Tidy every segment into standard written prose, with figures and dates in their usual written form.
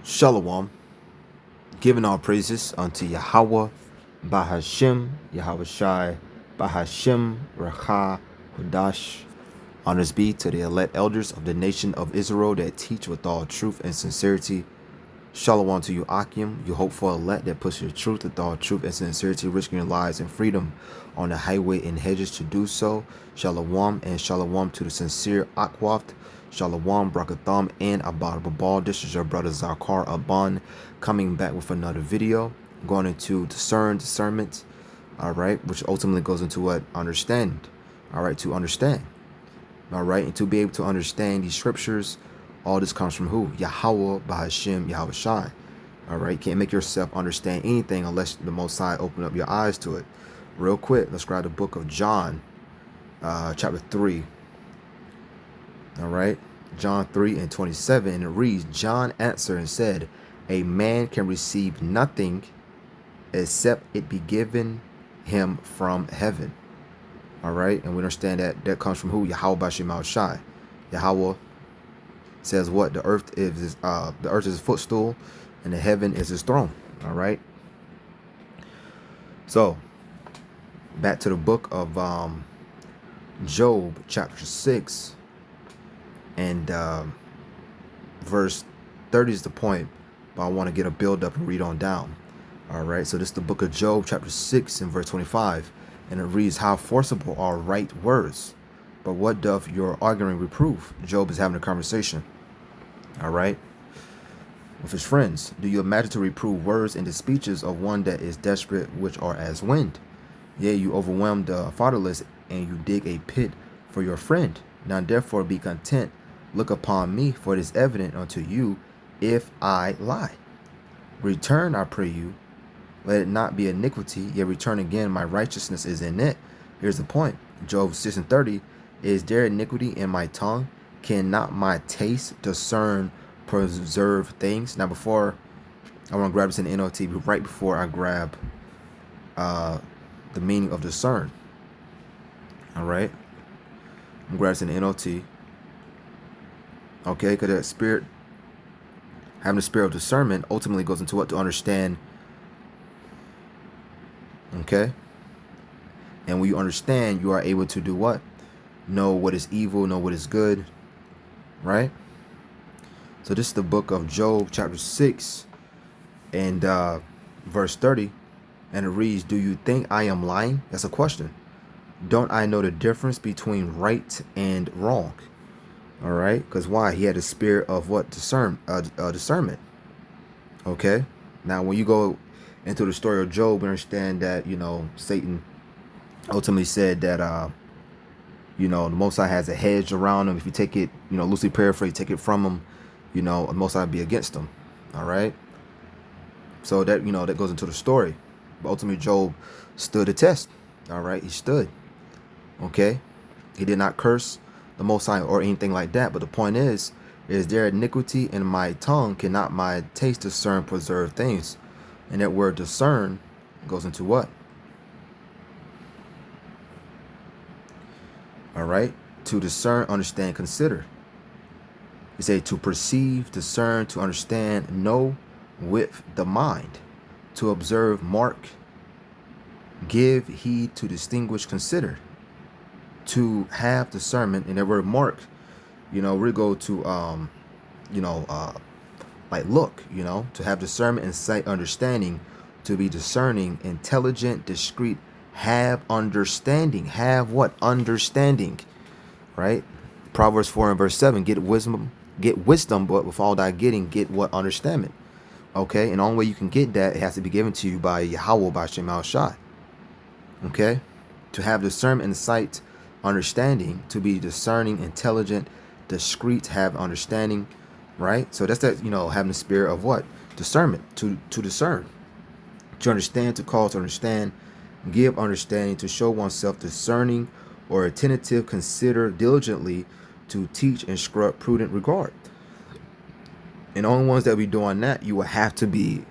Shalom, giving all praises unto Yahweh, Bahashem, Yahweh Shai, Bahashem, Racha, Kodash. Honors be to the elect elders of the nation of Israel that teach with all truth and sincerity. Shalom to you, Akim, you hopeful elect that push your truth with all truth and sincerity, risking your lives and freedom on the highway and hedges to do so. Shalom and shalom to the sincere Akwaft. Shalom, Brakatham, and Abad Babal. This is your brother Zakar Aban coming back with another video. Going into discernment, alright, which ultimately goes into what? Understand. Alright, to understand. Alright, and to be able to understand these scriptures, all this comes from who? Yahweh, Bahashem, Yahweh Shai. Alright, you can't make yourself understand anything unless the Most High open up your eyes to it. Real quick, let's grab the book of John, chapter 3. Alright, John 3 and 27, and it reads, John answered and said, a man can receive nothing except it be given him from heaven. Alright, and we understand that that comes from who? Yahweh Bahashem, Yahweh Shai. Yahweh says what? The earth is his footstool and the heaven is his throne. All right. So back to the book of Job chapter 6 and verse 30 is the point, but I want to get a build up and read on down. All right, so this is the book of Job chapter 6 and verse 25, and it reads, how forcible are right words, but what doth your arguing reprove? Job is having a conversation, all right, with his friends. Do you imagine to reprove words in the speeches of one that is desperate, which are as wind? Yea, you overwhelm the fatherless, and you dig a pit for your friend. Now therefore be content, look upon me, for it is evident unto you if I lie. Return, I pray you, let it not be iniquity, yet return again, my righteousness is in it. Here's the point. Job 6 and 30, is there iniquity in my tongue? Cannot my taste discern, preserve things? Now before, I want to grab this in the NLT, right before I grab the meaning of discern. All right. I'm grabbing this in the NLT. Okay, because that spirit, having the spirit of discernment ultimately goes into what? To understand. Okay. And when you understand, you are able to do what? Know what is evil, know what is good. Right? So this is the book of Job chapter 6 and verse 30. And it reads, do you think I am lying? That's a question. Don't I know the difference between right and wrong? All right. Because why? He had a spirit of what? Discernment. Okay. Now, when you go into the story of Job, we understand that, you know, Satan ultimately said that, you know, the Most High has a hedge around him. If you take it, you know, loosely paraphrase, take it from him, you know, the Most High be against him. All right. So that, you know, that goes into the story. But ultimately, Job stood the test. All right. He stood. Okay. He did not curse the Most High or anything like that. But the point is there iniquity in my tongue? Cannot my taste discern, preserve things? And that word discern goes into what? All right. To discern, understand, consider. You say to perceive, discern, to understand, know with the mind, to observe, mark, give heed, to distinguish, consider, to have discernment. And that word mark, you know, we go to, you know, like look, you know, to have discernment, insight, understanding, to be discerning, intelligent, discreet, have understanding. Have what? Understanding, right? Proverbs 4 and verse 7, get wisdom, but with all thy getting, get what? Understanding. Okay, and the only way you can get that, it has to be given to you by Yahweh, by Shemal Shai. Okay, to have discernment, insight, understanding, to be discerning, intelligent, discreet, have understanding, right? So that's that, you know, having the spirit of what? Discernment, to discern, to understand, to call, to understand, give understanding, to show oneself discerning or attentive, consider diligently, to teach, instruct, prudent regard. And only ones that be doing that, you will have to be,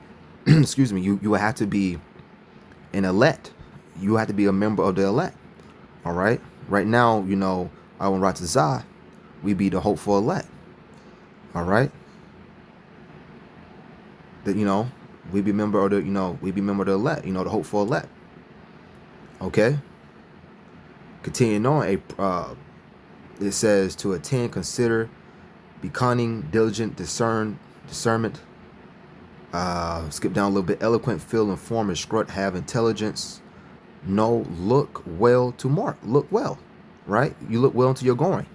excuse me, you will have to be an elect. You have to be a member of the elect. All right. Right now, you know, our Ratazah, we be the hopeful elect. All right. that, we be member of the, we be member of the elect, the hopeful elect. Okay. Continuing on, it says to attend, consider, be cunning, diligent, discernment. Skip down a little bit. Eloquent, feel, inform, instruct, have intelligence. Know, look well to mark. Look well, right? You look well into your going.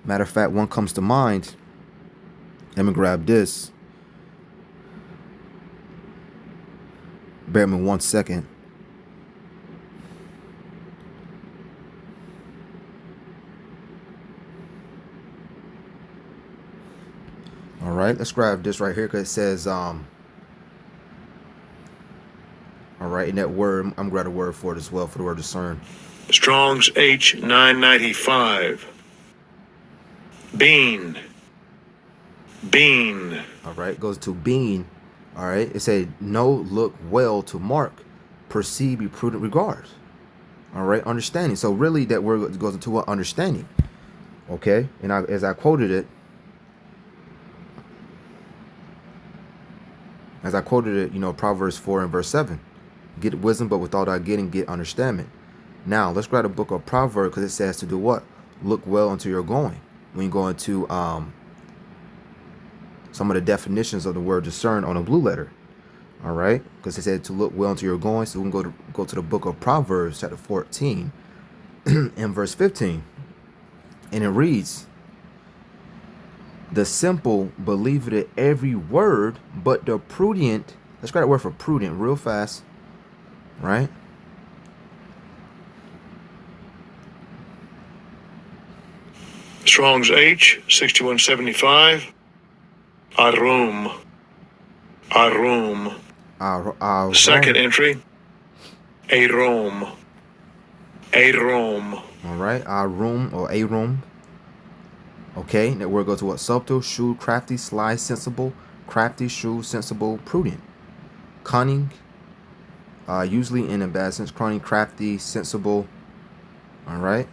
Matter of fact, one comes to mind. Let me grab this. Bear with me 1 second. All right, let's grab this right here because it says, all right, in that word, I'm grabbing a word for it as well, for the word discern. Strong's H995. Bean. All right, goes to being. All right, it said know, look well to mark, perceive, be prudent, regard. All right, understanding. So really, that word goes into what? Understanding. Okay, and as I quoted it, Proverbs 4 and verse 7. Get wisdom, but with all thy getting, get understanding. Now, let's grab the book of Proverbs because it says to do what? Look well into your going. When you go into some of the definitions of the word discern on a blue letter. All right, because it said to look well into your going. So we can go to the book of Proverbs, chapter 14, and verse 15. And it reads, the simple believe it every word, but the prudent, let's grab that word for prudent real fast, right? Strong's H6175. Arum. Second entry. Arum. All right, arum or arum. Okay, that word goes to what? Subtle, shrewd, crafty, sly, sensible. Crafty, shrewd, sensible, prudent. Cunning, usually in a bad sense. Cunning, crafty, sensible. All right.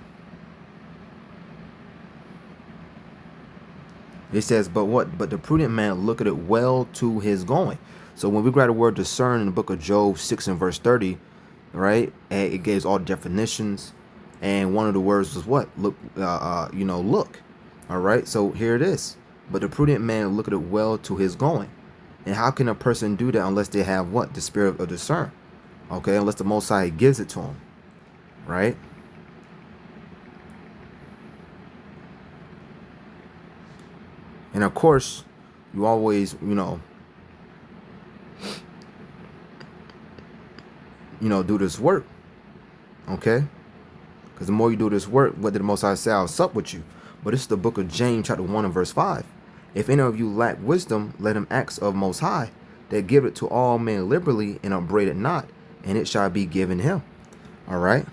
It says, but the prudent man looketh it well to his going. So when we grab the word discern in the book of Job 6 and verse 30, right? And it gives all definitions. And one of the words was what? Look, look. All right, so here it is. But the prudent man looketh it well to his going. And how can a person do that unless they have what? The spirit of discern. Okay, unless the Most High gives it to them. Right? And of course, you always, do this work. Okay? Because the more you do this work, what did the Most High say? I'll sup with you. But this is the book of James, chapter 1 and verse 5. If any of you lack wisdom, let him ask of Most High, that give it to all men liberally and upbraid it not, and it shall be given him. All right.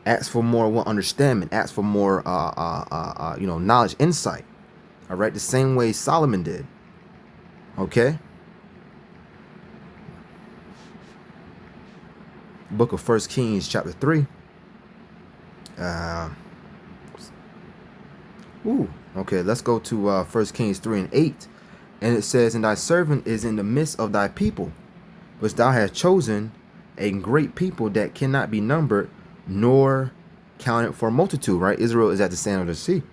Ask for more understanding. Ask for more, knowledge, insight. All right. The same way Solomon did. Okay. Book of 1 Kings, chapter 3. Okay, let's go to 1 Kings 3 and 8. And it says, and thy servant is in the midst of thy people, which thou hast chosen, a great people that cannot be numbered, nor counted for multitude, right? Israel is at the sand of the sea.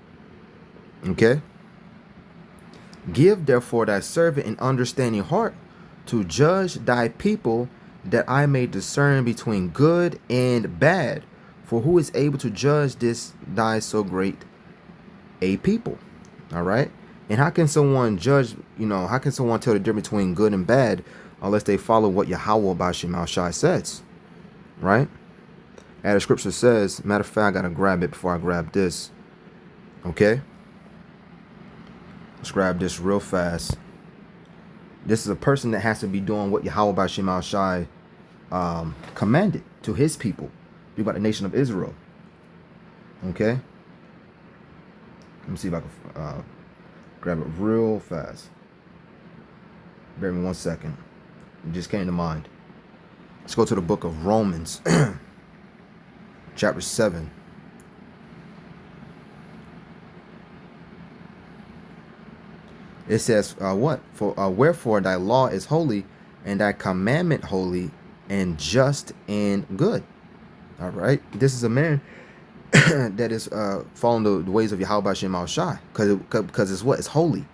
Okay. Give therefore thy servant an understanding heart to judge thy people, that I may discern between good and bad. For who is able to judge this thy so great a people? All right. And how can someone judge, how can someone tell the difference between good and bad unless they follow what Yahweh Bashim Al-Shai says? Right? As the scripture says, matter of fact, I got to grab it before I grab this. Okay. Let's grab this real fast. This is a person that has to be doing what Yahweh Bashim Al-Shai commanded to his people. Be about the nation of Israel. Okay. Let me see if I can grab it real fast. Bear with me 1 second. It just came to mind. Let's go to the book of Romans, chapter 7. It says, what? For wherefore thy law is holy, and thy commandment holy, and just and good. All right. This is a man that is following the ways of Yahweh Shem Al Shai, because it's what? It's holy.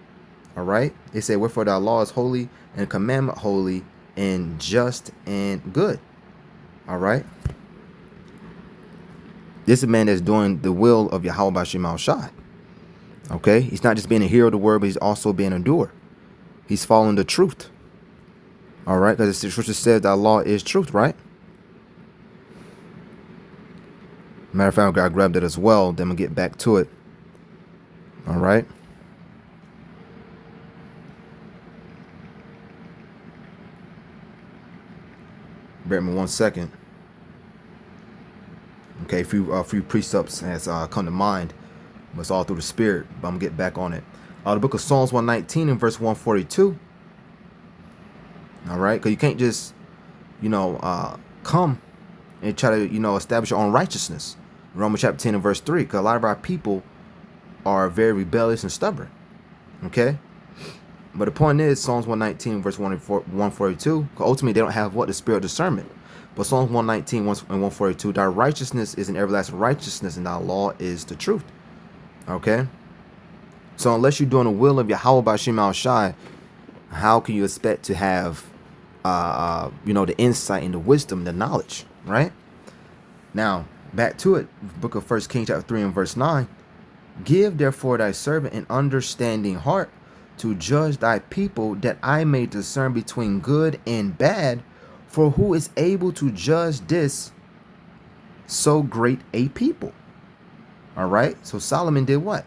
All right. It said, wherefore thy law is holy, and commandment holy, and just and good. All right. This is a man that's doing the will of Yahweh Shem Al Shai. Okay. He's not just being a hero of the word, but he's also being a doer. He's following the truth. All right. Because the scripture says that law is truth, right? Matter of fact, I grabbed it as well. Then we'll get back to it. All right. Bear with me 1 second. Okay, a few precepts has come to mind, but it's all through the spirit. But I'm gonna get back on it. The book of Psalms 119 and verse 142. All right, because you can't just, come and try to, establish your own righteousness. Romans chapter 10 and verse 3, because a lot of our people are very rebellious and stubborn. Okay, but the point is, Psalms 119 verse 142, because ultimately they don't have what? The spirit of discernment. But Psalms 119 and 142, thy righteousness is an everlasting righteousness, and thy law is the truth. Okay, so unless you're doing the will of Yahweh by Shem Al Shai, how can you expect to have the insight and the wisdom, the knowledge, right? Now, back to it, book of 1 Kings chapter 3 and verse 9. Give therefore thy servant an understanding heart to judge thy people, that I may discern between good and bad. For who is able to judge this so great a people? All right. So Solomon did what?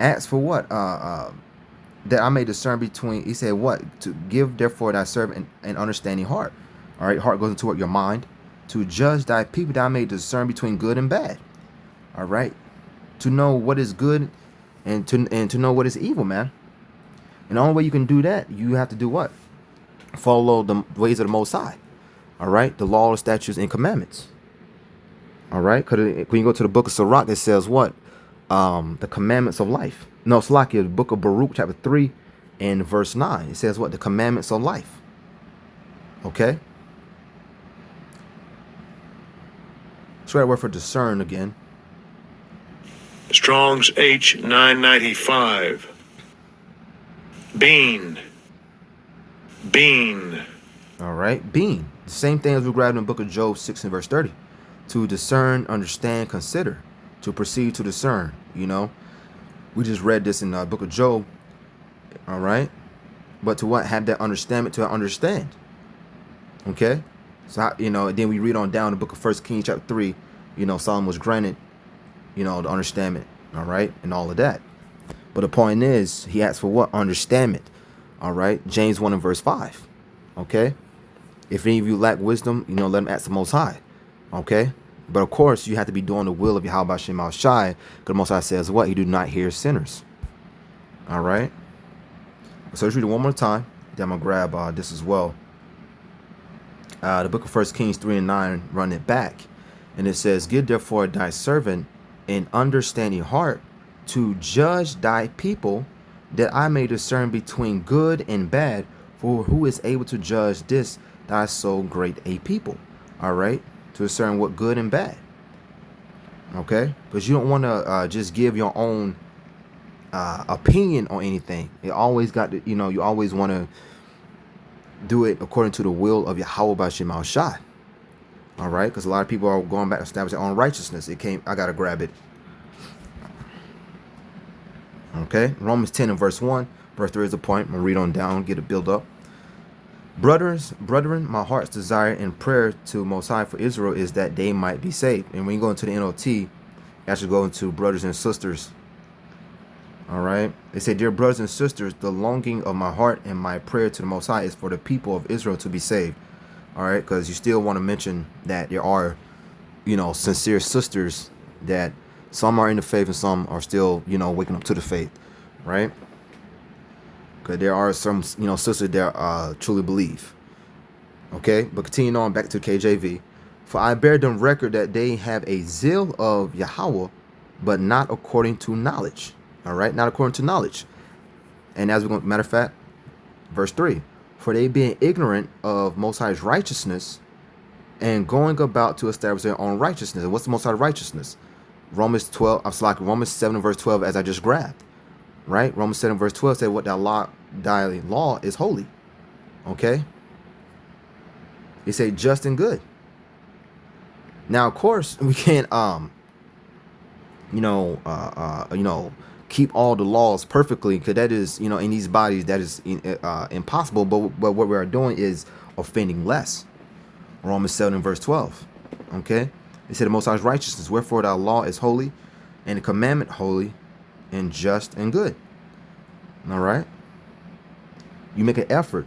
Asked for what? That I may discern between. He said what? To give therefore thy servant an understanding heart. All right. Heart goes into what? Your mind. To judge thy people, that I may discern between good and bad. All right. To know what is good and to know what is evil, man. And the only way you can do that, you have to do what? Follow the ways of the Most High. All right. The law, statutes, and commandments. All right. Because when you go to the book of Sirach, it says what? The commandments of life. No, Salakia, the book of Baruch, chapter 3 and verse 9. It says what? The commandments of life. Okay. Let's try that word for discern again. Strong's H995. Bean. All right. Being. The same thing as we grabbed in the book of Job 6 and verse 30. To discern, understand, consider. To proceed to discern. We just read this in the book of Job. All right. But to what? Have that understanding, to understand. Okay. So, then we read on down the book of 1 Kings chapter 3. Solomon was granted, the understanding. All right. And all of that. But the point is, he asked for what? Understanding. All right. James 1 and verse 5. Okay. If any of you lack wisdom, let him ask the Most High. Okay. But of course, you have to be doing the will of Yahweh Shem Al Shai. Because the Most High says what? He do not hear sinners. All right. So let's read it one more time. Then I'm going to grab this as well. The book of 1 Kings 3 and 9, run it back. And it says, give therefore thy servant an understanding heart to judge thy people, that I may discern between good and bad. For who is able to judge this thy so great a people? All right. To discern what good and bad. Okay. Because you don't want to just give your own opinion on anything. You always got to, you always want to do it according to the will of Yahweh by Shem Al Shai. All right. Because a lot of people are going back to establish their own righteousness. I got to grab it. Okay. Romans 10 and verse 1. Verse 3 is the point. I'm going to read on down, get it build up. Brethren, my heart's desire and prayer to Most High for Israel is that they might be saved. And when you go into the NLT, you actually go into brothers and sisters. All right. They say, dear brothers and sisters, the longing of my heart and my prayer to the Most High is for the people of Israel to be saved. All right. Because you still want to mention that there are, sincere sisters, that some are in the faith and some are still, waking up to the faith. Right. Because there are some, sisters that truly believe. Okay. But continuing on back to KJV. For I bear them record that they have a zeal of Yahweh, but not according to knowledge. All right. Not according to knowledge. And as we're going, matter of fact, verse 3, for they being ignorant of Most High's righteousness and going about to establish their own righteousness. And what's the Most High's righteousness? Romans 7 verse 12, as I just grabbed, right? Romans 7 verse 12 said, what thy law is holy. Okay. It say just and good. Now, of course, we can't, keep all the laws perfectly, because that is, in these bodies, that is impossible. But what we are doing is offending less. Romans 7 and verse 12. Okay. It said the Most High's righteousness, wherefore thy law is holy, and the commandment holy, and just and good. All right. You make an effort,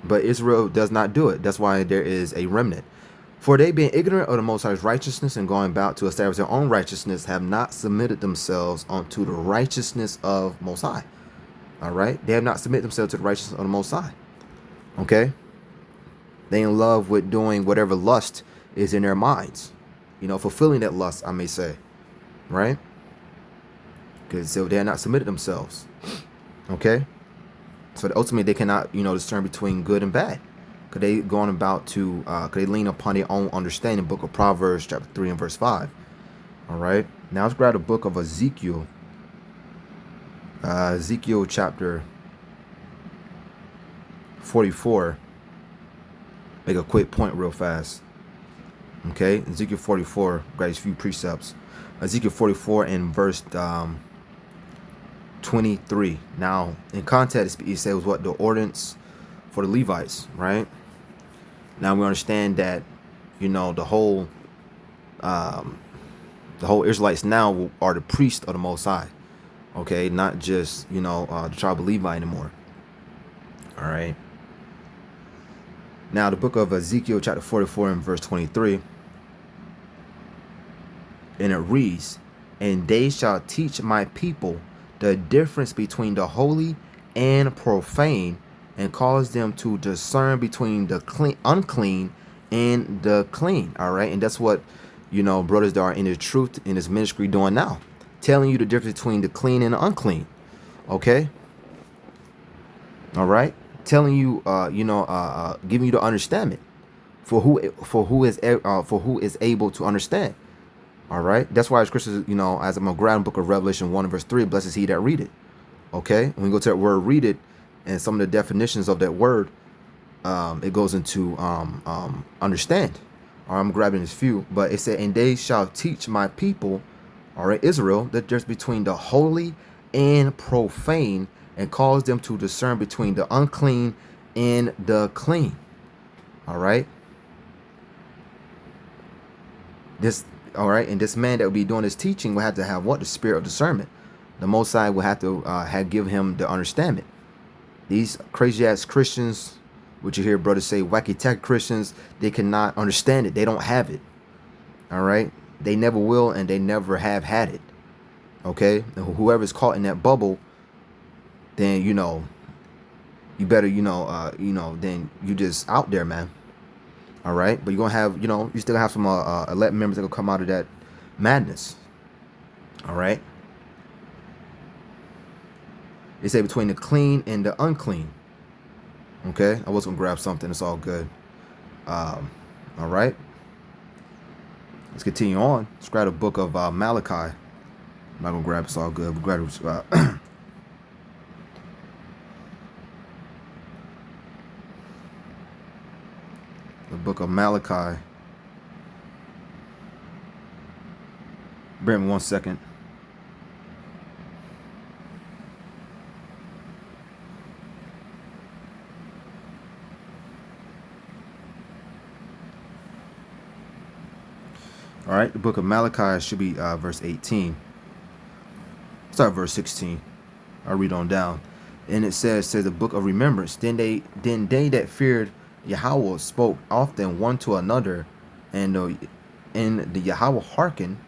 but Israel does not do it. That's why there is a remnant. For they being ignorant of the Most High's righteousness and going about to establish their own righteousness have not submitted themselves unto the righteousness of Most High. All right. They have not submitted themselves to the righteousness of the Most High. Okay. They in love with doing whatever lust is in their minds, fulfilling that lust, I may say, right? Because so they are not submitted themselves. Okay. So ultimately they cannot, discern between good and bad. Could they going about to, could they lean upon their own understanding? Book of Proverbs, chapter 3 and verse 5. All right. Now let's grab the book of Ezekiel. Ezekiel chapter 44. Make a quick point real fast. Okay. Ezekiel 44, grab these few precepts. Ezekiel 44 and verse 23. Now, in context, it says what? The ordinance for the Levites, right? Now we understand that, the whole Israelites now are the priests of the Most High. Okay, not just the tribe of Levi anymore. All right. Now the book of Ezekiel chapter 44 and verse 23, and it reads, "And they shall teach my people the difference between the holy and profane, and cause them to discern between the unclean and the clean." All right. And that's what, brothers that are in the truth in this ministry doing now, telling you the difference between the clean and the unclean. Okay. All right. Telling you, giving you the understanding for who is able to understand. All right. That's why scriptures, as I'm going to grab the book of Revelation 1 and verse 3, blessed is he that read it. Okay. When we go to that word, read it, and some of the definitions of that word, it goes into understand. Or I'm grabbing this few, but it said, "And they shall teach my people," all right, Israel, the difference between the holy and profane, and cause them to discern between the unclean and the clean. All right. All right, and this man that will be doing this teaching will have to have what? The spirit of discernment. The Most High will have to give him the understanding. These crazy ass Christians, which you hear brothers say, wacky tech Christians, they cannot understand it. They don't have it. All right. They never will, and they never have had it. Okay. And whoever's caught in that bubble, then you better then you just out there, man. All right. But you're gonna have you still have some elect members that will come out of that madness. All right. They say between the clean and the unclean. Okay, I was gonna grab something. It's all good. All right. Let's continue on. Let's grab the book of Malachi. I'm not gonna grab. It's all good. We'll grab the book of Malachi. Bear with me 1 second. All right, the book of Malachi should be verse 18. Start verse 16. I'll read on down. And it says the book of remembrance. Then they that feared Yahweh spoke often one to another, and the Yahweh hearkened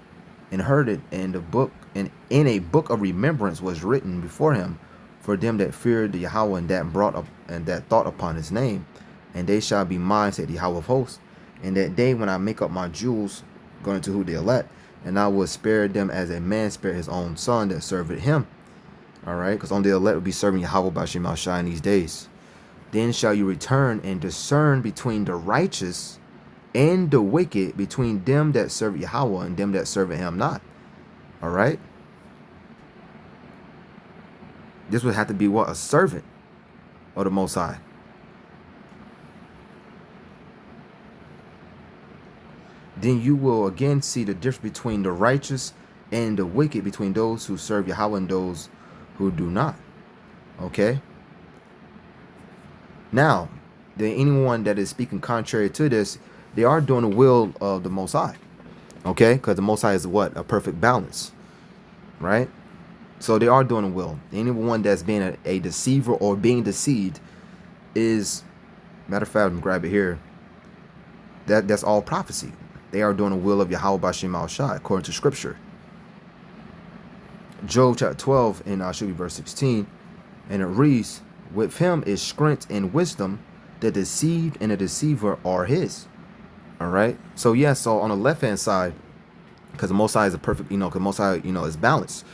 and heard it, and the book and in a book of remembrance was written before him for them that feared the Yahweh and that brought up and that thought upon his name. And they shall be mine, said the Yahweh of hosts, in that day when I make up my jewels, going to who they elect, and I will spare them as a man spare his own son that serveth him. All right, because only the elect will be serving Yahweh Bashim Al Shai in these days. Then shall you return and discern between the righteous and the wicked, between them that serve Yahweh and them that serve him not. All right. This would have to be what? A servant of the Most High. Then you will again see the difference between the righteous and the wicked, between those who serve Yahweh and those who do not. Okay. Now, anyone that is speaking contrary to this, they are doing the will of the Most High. Okay, because the Most High is what? A perfect balance. Right? So they are doing the will. Anyone that's being a deceiver or being deceived is, matter of fact, I'm gonna grab it here. That's all prophecy. They are doing the will of Yahweh Bashim Al Shai, according to Scripture. Job chapter 12, and should be verse 16, and it reads, "With him is strength and wisdom, the deceived and the deceiver are his." All right. So yeah. So on the left hand side, because the Most High is a perfect, because the Most High, is balanced.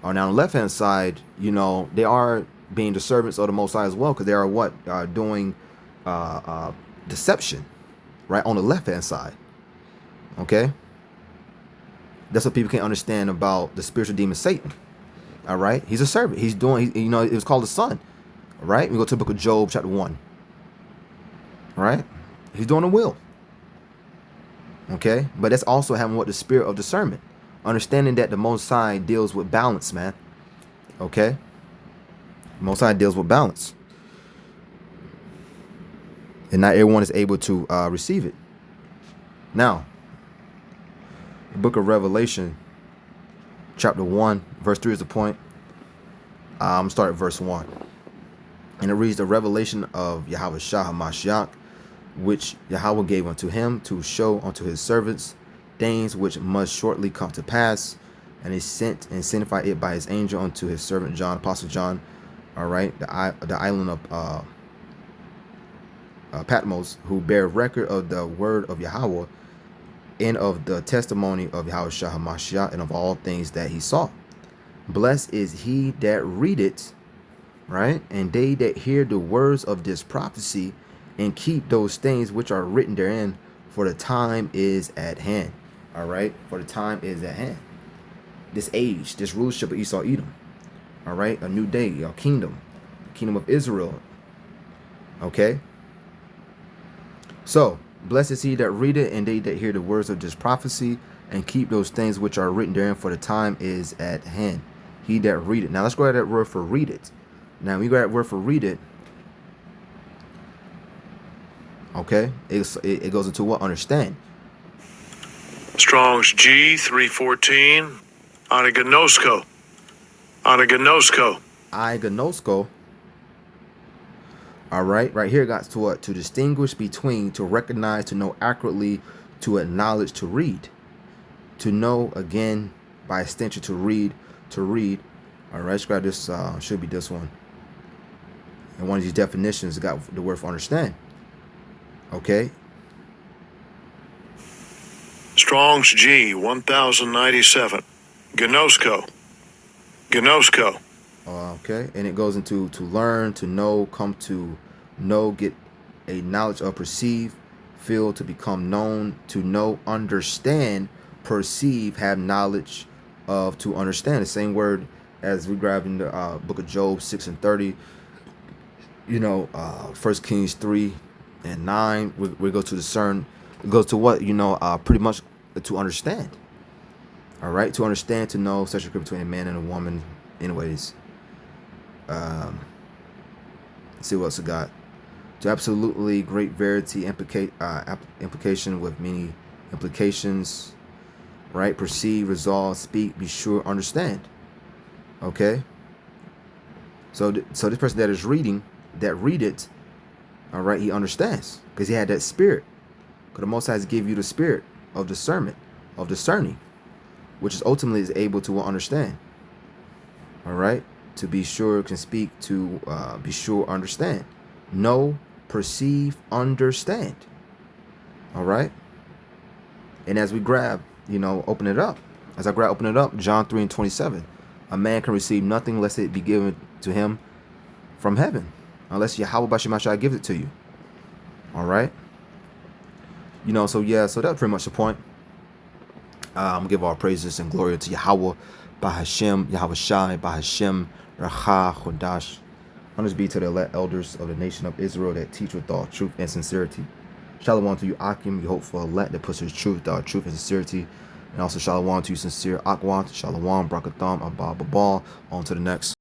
Or now on the left hand side, they are being the servants of the Most High as well, because they are what doing deception, right, on the left hand side. Okay. That's what people can't understand about the spiritual demon Satan. All right. He's a servant. He's doing, it was called the son. All right. We go to the book of Job, chapter 1. All right. He's doing the will. Okay. But that's also having what? The spirit of discernment. Understanding that the Most High deals with balance, man. Okay. Most High deals with balance. And not everyone is able to receive it. Now, the book of Revelation, chapter 1, verse 3 is the point. I'm start at verse 1. And it reads, "The revelation of Yahweh Shah HaMashiach, which Yahweh gave unto him to show unto his servants things which must shortly come to pass. And he sent and signified it by his angel unto his servant John, Apostle John." All right, the island of Patmos, who bear record of the word of Yahweh and of the testimony of Yahweh Shah HaMashiach, and of all things that he saw. Blessed is he that readeth, right, and they that hear the words of this prophecy, and keep those things which are written therein, for the time is at hand. All right, for the time is at hand. This age, this rulership of Esau Edom. All right, a new day, a kingdom, the kingdom of Israel. Okay. So, blessed is he that readeth, and they that hear the words of this prophecy, and keep those things which are written therein, for the time is at hand. He that readeth. Now let's go at that word for read it. Now we go at that word for read it. Okay, it goes into what? Understand. Strong's G 314. Anagnosko. Ignosko. All right here got to what? To distinguish between, to recognize, to know accurately, to acknowledge, to read, to know, again, by extension, to read. All right, let's grab this. Should be this one. And one of these definitions got the word for understand. Okay. Strong's G 1097. Gnosko. Okay, and it goes into to learn, to know, come to know, get a knowledge of, perceive, feel, to become known, to know, understand, perceive, have knowledge of, to understand. The same word as we grabbed in the book of Job 6 and 30. 1 Kings 3 and 9. We go to discern. It goes to what? Pretty much to understand. All right, to understand, to know, such a group between a man and a woman. Anyways, let's see what else we got. To absolutely great verity, implication with many implications. Right, perceive, resolve, speak, be sure, understand. Okay. So this person that is reading, that read it, all right, he understands because he had that spirit. Because the Most High has give you the spirit of discernment, of discerning, which is ultimately is able to understand. All right, to be sure, can speak, to be sure, understand, know, perceive, understand. All right, and as we grab, open it up. As I open it up, John 3 and 27. A man can receive nothing unless it be given to him from heaven, unless Yahweh B'Shem Ashai gives it to you. All right. So that's pretty much the point. I'm gonna give all praises and glory to Yahweh, Bahashem, Yahweh Shai, Bahashem, Racha, Chodash. Honors be to the elect elders of the nation of Israel that teach with all truth and sincerity. Shalom to you, Akim, you hopeful elect that puts his truth, all truth and sincerity. And also shalom to you, sincere Akwat, shalom, brakatham, abba, babal. On to the next.